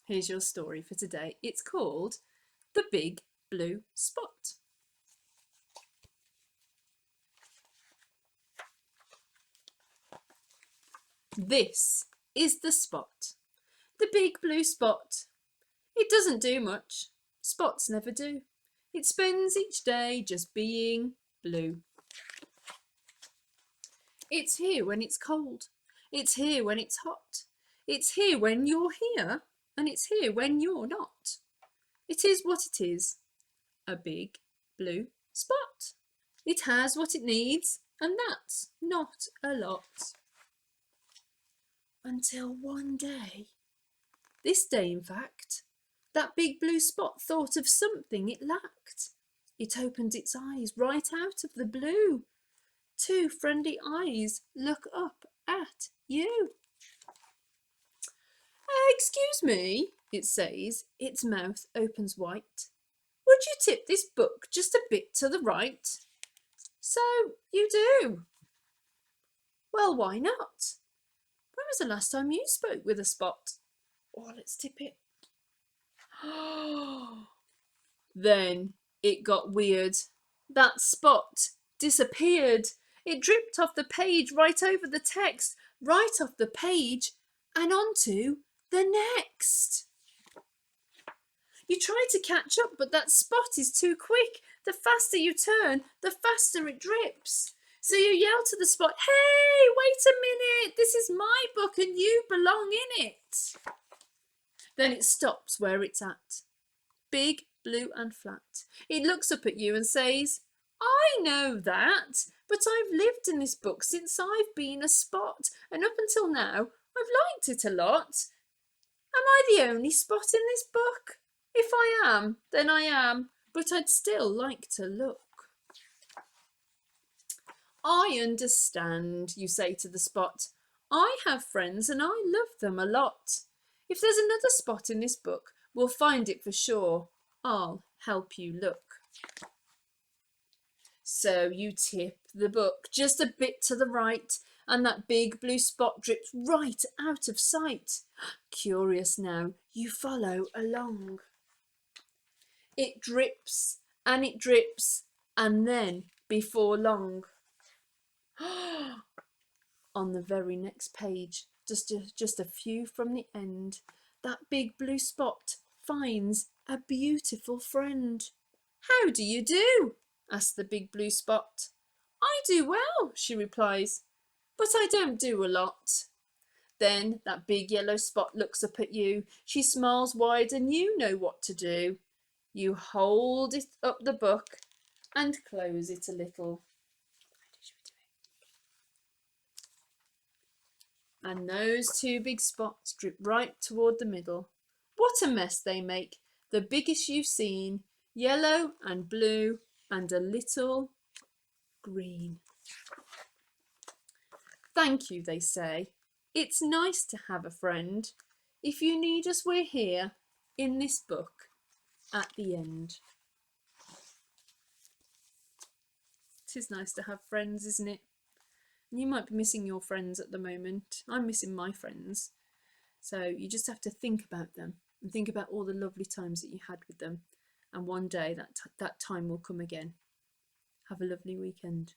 Here's your story for today. It's called The Big Blue Spot. This is the spot. The big blue spot. It doesn't do much. Spots never do. It spends each day just being blue. It's here when it's cold. It's here when it's hot. It's here when you're here, and it's here when you're not. It is what it is, a big blue spot. It has what it needs, and that's not a lot. Until one day, this day in fact, that big blue spot thought of something it lacked. It opened its eyes right out of the blue. Two friendly eyes look up at you. Excuse me, it says, its mouth opens wide. Would you tip this book just a bit to the right? So you do. Well, why not? When was the last time you spoke with a spot? Oh, let's tip it. Then it got weird. That spot disappeared. It dripped off the page, right over the text, right off the page and onto the next. You try to catch up, but that spot is too quick. The faster you turn, the faster it drips. So you yell to the spot, "Hey, wait a minute, this is my book and you belong in it." Then it stops where it's at, big, blue and flat. It looks up at you and says, "I know that, but I've lived in this book since I've been a spot, and up until now I've liked it a lot. Am I the only spot in this book? If I am, then I am, but I'd still like to look." "I understand," you say to the spot. "I have friends and I love them a lot. If there's another spot in this book, we'll find it for sure. I'll help you look." So you tip the book just a bit to the right, and that big blue spot drips right out of sight. Curious now, you follow along. It drips, and then before long, on the very next page, just a few from the end, that big blue spot finds a beautiful friend. "How do you do?" asks the big blue spot. "I do well," she replies, "but I don't do a lot." Then that big yellow spot looks up at you. She smiles wide and you know what to do. You hold it up the book and close it a little. And those two big spots drip right toward the middle. What a mess they make, the biggest you've seen, yellow and blue and a little green. "Thank you," they say. "It's nice to have a friend. If you need us, we're here in this book at the end." It is nice to have friends, isn't it? You might be missing your friends at the moment. I'm missing my friends. So you just have to think about them and think about all the lovely times that you had with them. And one day that time will come again. Have a lovely weekend.